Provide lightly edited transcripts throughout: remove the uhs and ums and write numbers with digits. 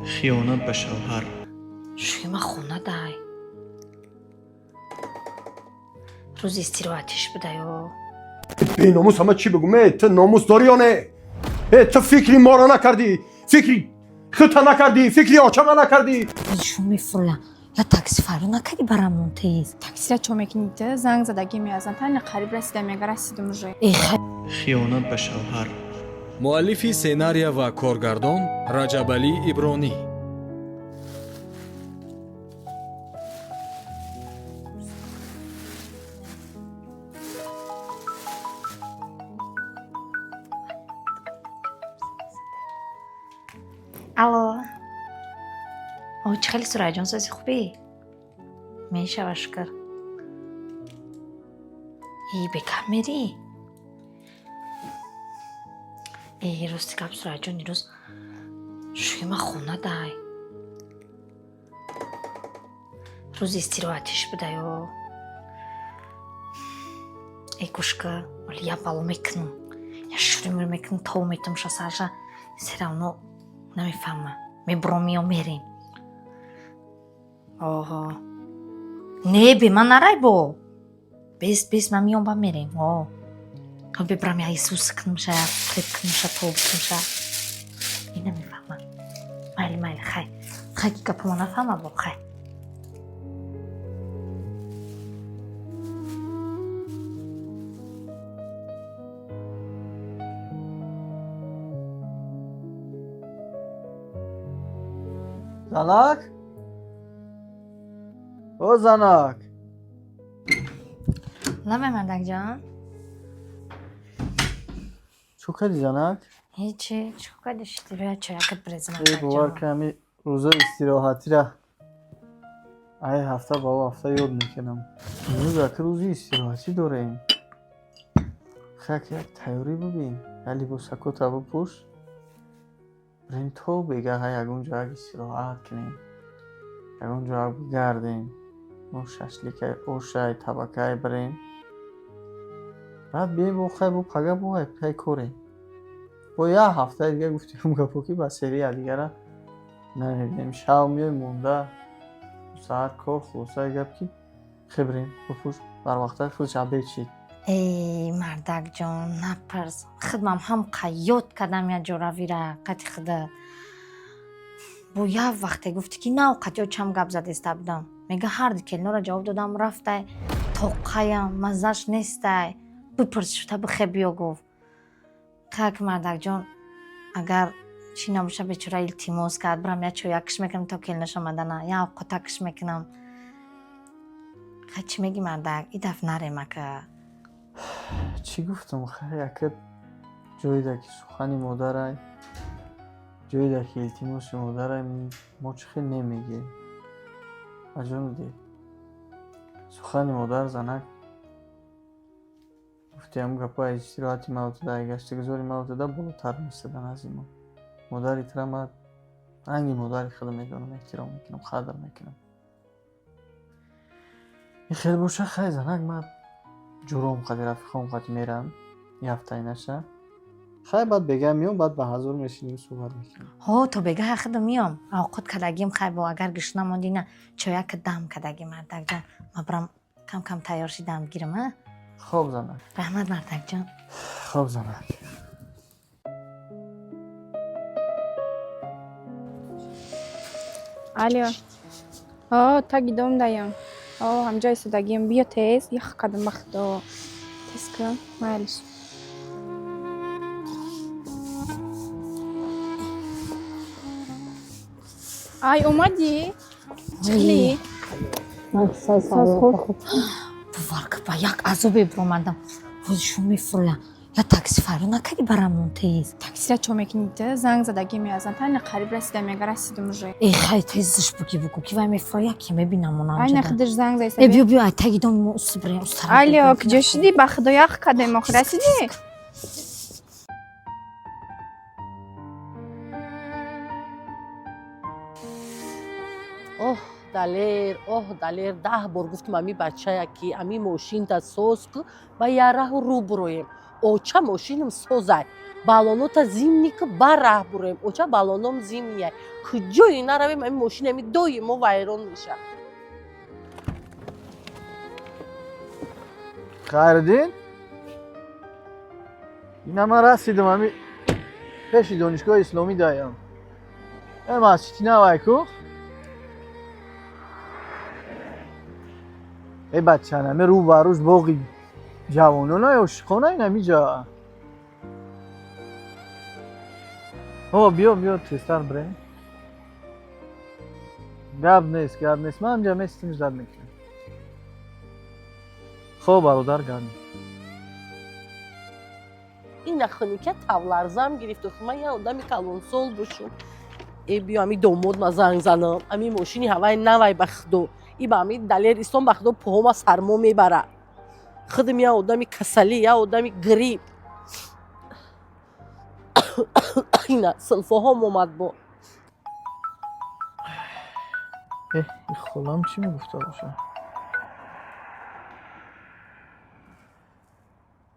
خیانت به شوهر. شوی خونه دای روز استراحتش بده یا بی ناموس همه چی بگو؟ تو ناموس داری یا نه؟ تو فکری ما را نکردی، فکری خودت نکردی، فکری آچمه نکردی. شو میفرویم یا تاکسی فرو نکردی برامون تیز تاکسی چه میکنید؟ زنگ زدگی میازن تنها قریب رسیدم میگه رسیدم уже. ای خیانت به شوهر. муаллифи сценария ва коргардон Раҷабалӣ Ибронӣ. الو چه خیلی سرعه جان سازی خوبی؟ میشه بشکر ای بکم میری؟ ای راستی کم سرعه جان نیروز شوی ما خونه دای روز استراحتش بده یا ای کشکه ولی یا بالو میکنم یا شروع میکنم تو میتونم شاسرشا سراونو نمیفهمم میبرومی و میریم آها نه به من نرای با بیست من میام با میریم ها ببرم یا ایسوس کنم شا خیب کنم شا تو بکنم شا این نمیفهمم مایلی خی که کپا نفهمم با خی زنک؟ او زنک لامه مردک جان چو کردی زنک؟ هیچی چو کدشتی بیا چایکت بریزم ای مردک باور جان که همی روزا استراحتی را ای هفته با هفته یاد میکنم امروز اکر روزی استراحتی داریم خیلی یک تیاری ببین ولی با سکو تبا پوش بریم تو بگه های اگون جا استراحت کنیم اگون جا بگردیم و ششلیک اوشای طبقه بریم بعد بیایم با خیلی با پگه با پی کوریم با یه هفته دیگه گفتیم گفت که با سری دیگه را نمیبینیم شب میایم مونده ساعت کار خلاصه گپ که خبریم بپوش بر وقت خودش عبه چید ای مردک جان نپرس خدمم هم قیاد کردم یا جوراوی را قطی خدا بو یه وقتی گفتی که نه قطی چم گپ زده استبدم میگه هر دی کلنو را جواب دادم رفته تا قیم مزش نیسته بپرس شده بخی بیا گفت که مردک جان اگر چی نباشه بیچاره التماس کرد برم یا چویکش میکنم تا کلنش آمده نه یا قطکش میکنم چی میگی مردک ای دفع نریم که چی گفتم خیلی اکر جایی در که سخنی مادرای جایی در که التماس مادرای ما چه خیلی نمیگه اجان دی سخنی مادر زنک گفتی هم گپا استراحتی موت ده گشت گذاری موت ده بالاتر میستدن از این مادر احترام رنگی مادر خود میدونم احترام میکنم خدر میکنم این خیلی باشه خیلی زنک من جورم قدر رفیقام قدر میرم یه هفته نشه خیلی بعد بگم میام بعد به حضور میشینیم صحبت میکنیم ها تو بگه خدا میام اوقات کدگیم خیلی با اگر گشت نماندی نه چایک دم کدگی مردک جان ما برم کم کم تیار شدم گیرم ها خوب زنک رحمت مردک جان خوب زنک الو تاگی دوم دایم همجا ایستادگیم بیا تیز یک قدم بخدا تیز کن مالش ای اومدی؟ چلی؟ ساز خوب بوار که با یک عذابی برومدم روزشو میفرویم یا تاکسی فرو نکردی برامون تیز تاکسی چه میکنید؟ زنگ زدگی میازن تنها قریب رسیدم میگه رسیدم уже. ای خیلی تیزش بگو که وای میفرویم که میبینم اون ای آنجا نخدش زنگ زایست ای بیا تاگی دوم استبریم الو کجا شدی؟ با خدا یک قدم آخر رسیدی؟ اوه دلیر 10 بار گفتم امی بچه یکی امی ماشین تا سوسک و یه راه رو برویم оча мошинам созай. Балонота зимника барах бурем. Оча балоном зимния. Куҷои наравем ами мошинами доимо вайрон меша. Хайриддин? Ина ман расидам ами пеши донишгоҳи исломӣ даям. Масҷиди навай ку? бачан ами рӯ ба рӯз боғи ҷавононаи ошиқона ин амиҷа. Биё тезтар бире. Гап нест. Ман амҷа местим зад мекунам. хоб бародар гардем. Ина хуника тавларзам гирифту. Ман я одами калонсол бошум. Биё ами домодма занг занам. Ами мошини ҳаваи навай ба худо. ба ами далер истон ба худо поҳома сармо мебара. Худам я одами касалӣ, я одами грип. ина силфоҳом омад бо. холам чӣ мегуфта боша?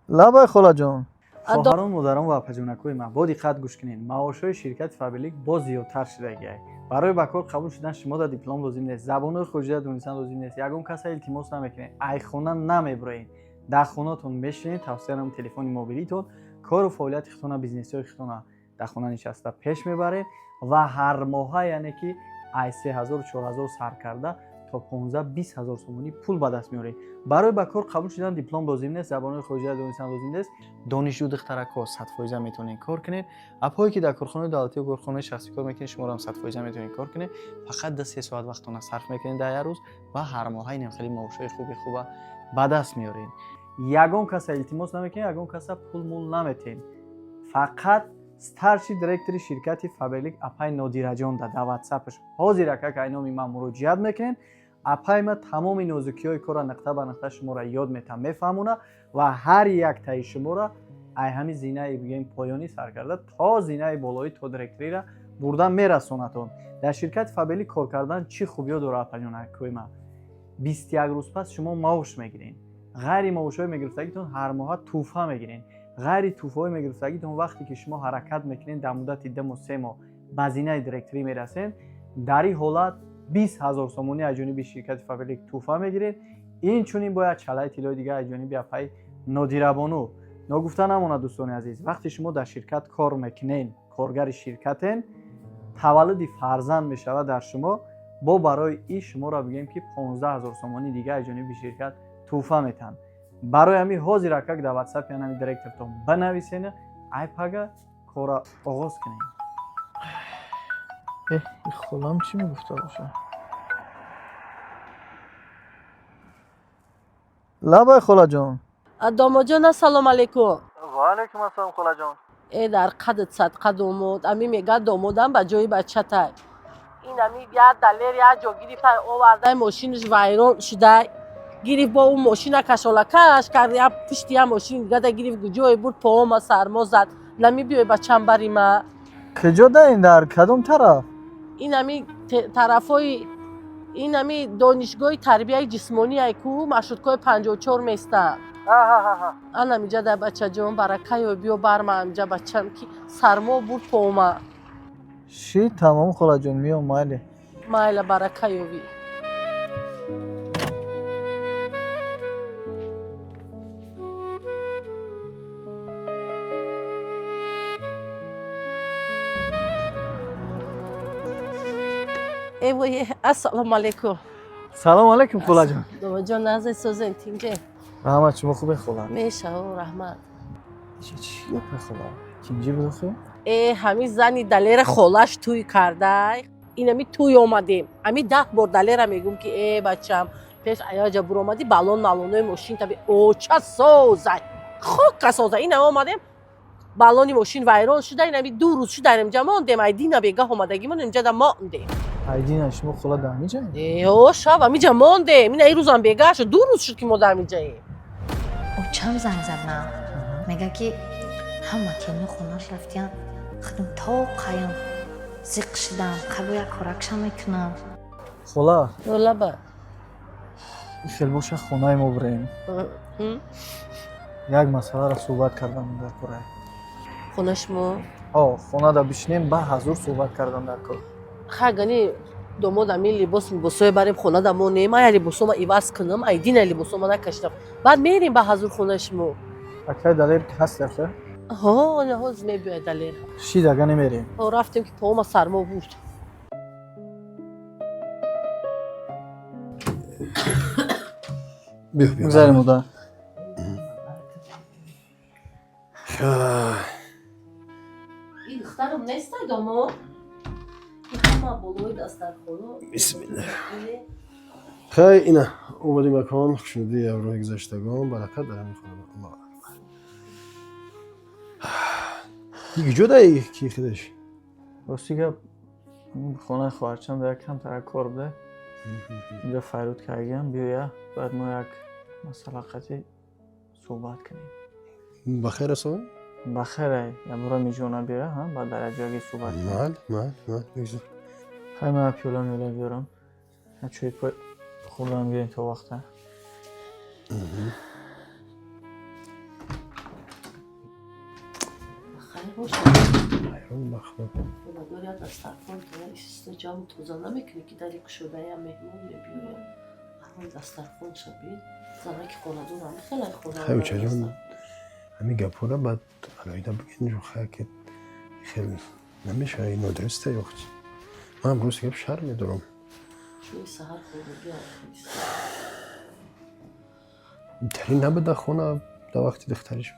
лабай холаҷон. хоҳарон, модарон ва апаҷонакҳои ман, бо диққат гӯш кунед. маошҳои ширкати Фабелик боз зиёдтар шудагиай. барои ба кор қабул шудан шумо дар диплом лозим нест, забонҳои хориҷия донисан лозим нест, ягон каса илтимос намекунед, ай хона намеброед. дар хонатон мешинед, тавсия намо телефони мобилитон кору фаъолияти хитона, бизнесиҳои хитона дар хона нишаста пеш мебаред ва ҳар моҳа яъне ки ай 3000 4000 сар карда то 15-20 000 сомонӣ пул ба даст меоред. барои ба кор қабул шудан диплом лозим нест, забонҳои хориҷия донисан лозим нест, донишҷӯ духтаракҳо 100% метавонед кор кунед. апҳое ки дар корхонаи давлатӣ ё корхонаи шахсӣ кор мекунед, шуморо ҳам 100% метавонед кор кунед. фақат 2-3 соат вақтона сарф мекунед дар як рӯз ва ҳар моҳа инам хеле маошҳои хуба ба даст меоред. ягон каса илтимос намекунед, ягон каса пул мул наметен. фақат старши директори ширкати Фабелик апай Нодираҷон дар WhatsApp-аш ҳозир акак айноми ман муроҷиат мекунед. апай ма тамоми нозукиҳои кора нақта ба нақта шуморо ёд метам, мефаҳмона ва ҳар як таи шуморо ай ҳами зинаи бигем поёнӣ сар карда то зинаи болоӣ то директорира бурда мерасонатон. дар ширкати Фабелик кор кардан чӣ хубиё дорад апаҷонакҳои ман? 21 рӯз пас шумо маош мегиред. ғайри маошҳои мегирифтагитон ҳар моҳа тӯҳфа мегиред. ғайри тӯҳфаҳои мегирифтагитон вақте ки шумо ҳаракат мекунед дар муддати 2-3 моҳ ба зинаи директорӣ мерасед, дар ин ҳолат 20 000 сомонӣ аз ҷониби ширкати Фабелик тӯҳфа мегиред. инчунин бояд чалаи тиллои дигар аз ҷониби апай Нодирабону. ногуфта намонад дӯстони азиз, вақте шумо дар ширкат кор мекунед, коргари ширкатен, таваллуди фарзанд мешавад дар шумо, бо барои ин шуморо бигем ки 15 000 сомонӣ дигар аз ҷониби ширкат тӯҳфа метан. барои ҳамин ҳозир акак дар WhatsApp янами директортон банависен, ай пага кора оғоз кунед. холам чӣ мегуфта боша? лабай холаҷон. домоҷон ассалому алайкум. ва алайкум ассалом холаҷон. дар қадд садқа домод. ами мега домодам ба ҷои бачатай. ин ами я далер я ҷо гирифтай овардай мошинаш вайрон шудай. гирифт бо он мошина кашолакаш кард, я пушти я мошин дигада гирифт гуҷое бурд поҳома сармо зад. нами биёй ба чамбарима. куҷо даин дар кадом тараф? ин ами тарафҳои ин ами донишгоҳи тарбияи ҷисмонияй ку маршруткаи 54 местам. ан амиҷа дар бачаҷон баракаё биё барма амиҷа бачам ки сармо бурд поҳома. ши тамом холаҷон, миём майли. майла баракаёви. ассалому алайкум. салому алайкум холаҷон. домоҷон назай созен тинҷе. раҳмат, шумо хубе хола? мешаву раҳмат. чӣ гапе хола? кинҷи бидохе? ҳамин зани далера холаш тӯй кардай. ин ами тӯй омадем. ами 10 бор далера мегӯм ки бачам пеш аяҷа буромадӣ балон малонои мошин таби оча созай. хока созай. ин ами омадем балони мошин вайрон шуда. ин ами 2 рӯз шуда инҷа мондем. айдина бегаҳ омадагимон инҷада мондем. айдина шумо хола дар амиҷа? шаб амиҷа мондем. ин ин рӯзам бегаҳ шуд. 2 рӯз шуд ки мо дар амиҷаем. очам занг зад ман мега ки ҳама кено хонаш рафтиян, худам то қаям зиқ шидам, қабу як коракша мекунам. хола лаба хел боша хонаи мо бирем. як масъаларо суҳбат кардам дар кора. хонашмо Хонада бишинем ба ҳазур суҳбат кардам дар кор. хагани домод ами либосое барем хонада мо нем ая либосома иваз кунам айдина либосома накаштам баъд мерем ба ҳазур хонашмо. Акай далер ҳаст рафта? ҳоз мебиёяд далер. Ши дага немерем. рафтем ки пома сармо бурд. бигзарем уда. ин духтарам нестай домод? ин ҳама болои дастархоно. бисмилла. хай ина омади макон хушнудии авроҳи гузаштагон баракат дарам мехонам. диги ҷодаи ки хидаш рости гап хонаи хоҳарчанд як камтар кор буда. инҷо файруд кардагам биёя баъд мо як масъала қатъи суҳбат кунем. бахер асон? бахерай ябора миҷона бира ба дараҷаги суҳбат мал бигзар. хай ман пиёла миёла биёрам. чӯи пой хӯрдам гирем то вақта. хайр бош. айрон бахмад. Хонадори дастархон то ҷамъ тоза намекунӣ ки дари кушодаям меҳмон мебиёяд. ҳамон дастархон шабид занаки хонадор ҳам хеле хона. хай учаҷон ҳамин гапҳоро баъд алоҳида бигӯем ҷо хай ки хеле намешавад нодурусте ё чи. ман амрӯз гап шар медорам. чӯи саҳар хонагӣ аст. тарин набуда хона да вақти духтариш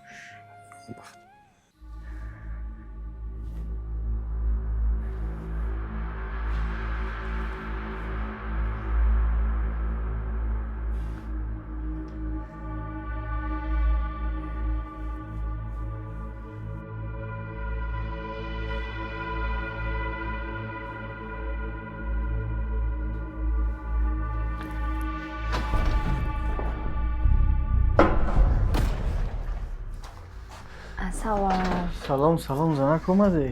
салом занак омадӣ?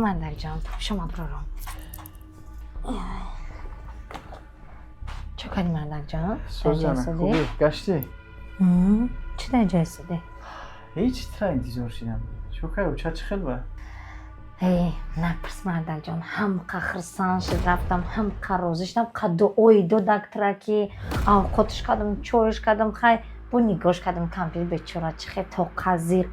мардакҷон шумо брором. чӣ кардӣ мардакҷон? Хубӣ гаштӣ? чӣ дар ҷой истодӣ? ҳеҷ тра интизор шидам. чӯкай уча чӣ хел ба? напирс мардакҷон ҳамқа хирсан шид рафтам ҳамқа розӣ шидам қа дуои додактра ки авқотиш кардам чойш кардам хай бо нигоҳш кардам кампир бечора чӣ хел тоқазиқ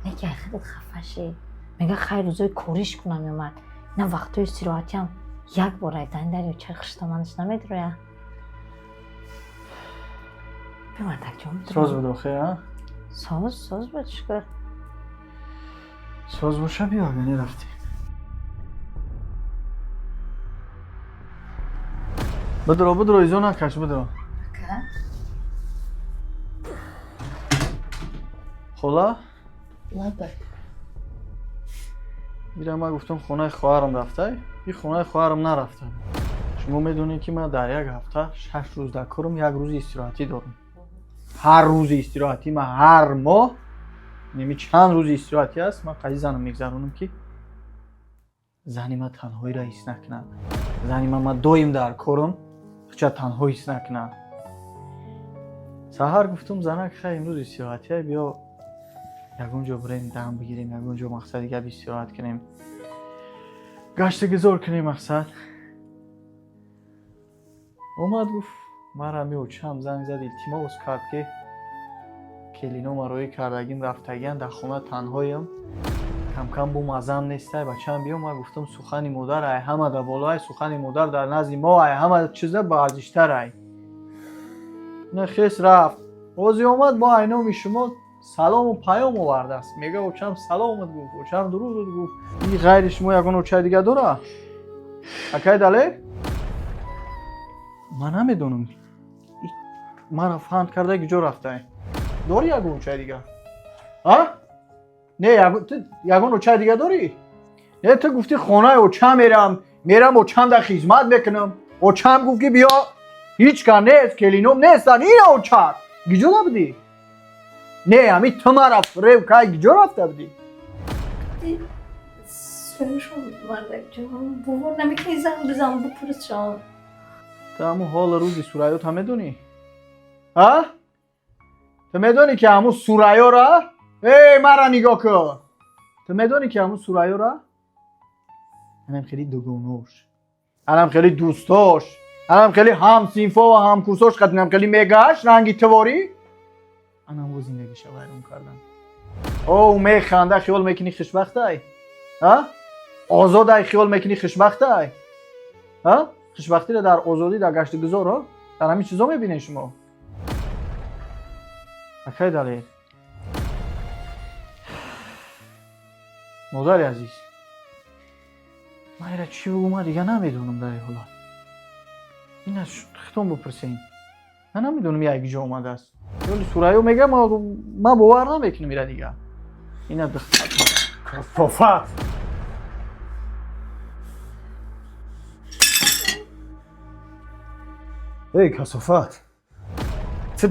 мега хеле хафа шид мега хай рӯзои кориш кунам меомад ина вақтои истироҳатиам як бор айдани дарё чаи хиштаманаш намедроя. бимардакҷон соз буд охир соз буд шукр. соз боша биё ага нерафтӣ. бидро изо накаш бидро. хола? лабай. ира ман гуфтам хонаи хоҳарам рафтай. ин хонаи хоҳарам нарафтам. шумо медонед ки ман дар як ҳафта 6 рӯз дар корам, як рӯзи истироҳатӣ дорам. ҳар рӯзи истироҳатӣ ман ҳар моҳ неми чанд рӯзи истироҳатӣ аст ман қади занам мегзаронам ки зани ман танҳоиро ҳис накунад. зани ман доим дар корам хича танҳо ҳис накунад. саҳар гуфтам занак хай имрӯз истироҳатӣ биё ягон ҷо бирем дам бигирем, ягон ҷо мақсади гап истироҳат кунем. гашту гузор кунем мақсад. омад гуфт мара меочам занг зад илтимос кард ки келино мароӣ кардагим рафтагиам дар хона танҳоям камкам бо мазам нестай бачаам биё. ман гуфтам сухани модар ай ҳама дар болоай сухани модар дар назди мо ай ҳама чиза ба арзиштар ай. нахес рафт ози омад бо айноми шумо салому паём овардааст. мега очам саломат гуфт очам дурудут гуфт. и ғайри шумо ягон очаи дига дора? акай дале? ман намедонам мара фаҳм карда куҷо рафтай. дори ягон очаи дига? не ягон очаи дига дорӣ? не ту гуфтӣ хонаи оча мерам очамда хизмат мекунам. очам гуфт ки биё ҳеҷ кар нест келином нестан ин оча куҷо набудӣ? не ҳамин ту мара фиреб кай куҷо рафта будӣ? сӯмшон мардакҷон бовор намекунӣ занг бизан бупурсшон. ту ҳамун ҳоли рӯзи сурайёта медонӣ? تو میدونی که همون سورایا را مرا نگاه کن. تو میدونی که همون سورایا را هم خیلی دوگونوش، هم خیلی دوستاش، هم خیلی هم سینفا و هم کوساش قد هم خیلی میگاش رنگی تواری هم با زندگیش ویران کردن. او میخنده خیال میکنی خوشبخته؟ ها؟ آزاده خیال میکنی خوشبخته؟ ها؟ خوشبختی رو در آزادی در گشت گذار در همین چیزا میبینی شما. اکی دلیل مادر عزیز، من ایره چی بگو من دیگه نمیدونم در این حالات. این از خودتون بپرسین، من نمیدونم یک جا اومده است. ولی سورایو میگه ما باور نمیکنم ایره دیگه. این از کثافت. ای کثافت، تو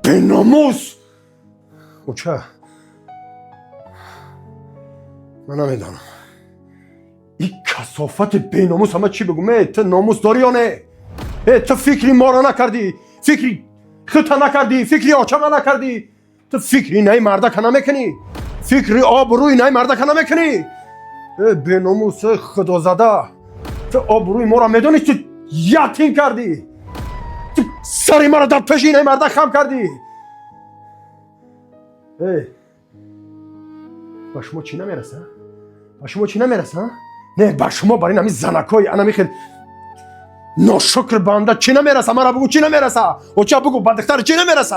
بیناموس. او چه؟ من نمیدانم این کثافت بیناموس همه چی بگم؟ تو ناموس داری یا نه؟ تو فکری ما را نکردی، فکری خودت نکردی، فکری آچم نکردی، تو فکری نه مردک نمیکنی، فکری آبروی نه مردک نمیکنی. بیناموس خدا زده، تو آبروی ما را میدونی تو یتیم کردی، تو سری ما را در پیش این مردک خم کردی. با شما چی نمیرسه؟ با شما چی نمیرسه؟ نه با شما برای نمی زنکای انا میخید ناشکر بنده چی نمیرسه؟ مرا بگو چی نمیرسه؟ و چه بگو بدختر چی نمیرسه؟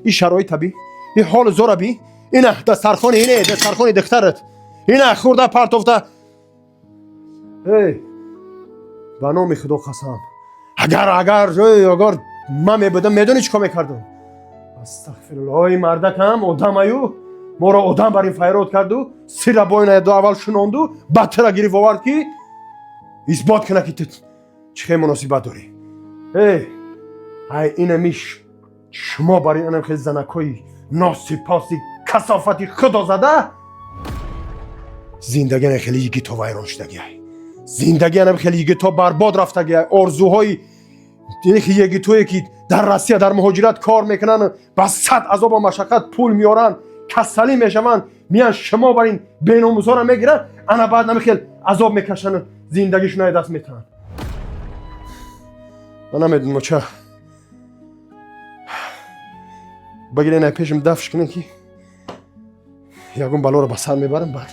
این شرایط طبی، این حال زور بی، اینه دسترخوانی، اینه دسترخوانی دخترت، اینه خورده پرتوفته. به نام خدا قسم، اگر من میبودم میدونی چی کار میکردم؟ استغفرالله. این مردک هم آدم ایو ما را آدم بر این فیراد کردو، سیر باین دو اول شناندو، بدتر گریف آورد که اثبات کنه که تو چه مناسبت داری. این میش شما برای اینم خیلی زنکوی ناسپاسی کثافتی خدا زده. زندگی خیلی یکی تو ویران شدگی، زندگی خیلی یکی تو برباد رفتگی. آرزوهای یکی توی که در روسیه در مهاجرت کار میکنن، با صد عذاب و مشقت پول میارن، کسلی میشون، میان شما بر این بیناموسا رو میگیرن، انا بعد نمیخیل عذاب میکشن، زندگیشون رو دست میتن. من نمیدونم چه بگیرین پیشم دفش کنین که یکون بلا رو به سر میبرم، بعد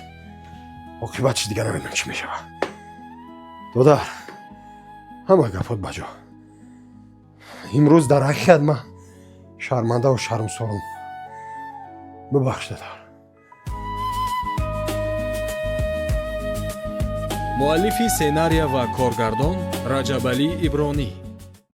عاقبتش دیگه نمیدونم چی میشه. دادر همه گپات بجا. امروز در حقیقت من شرمنده و شرمسارم. ببخش دادر. مؤلفی سенария ва коргардон Раҷабалӣ Ибронӣ.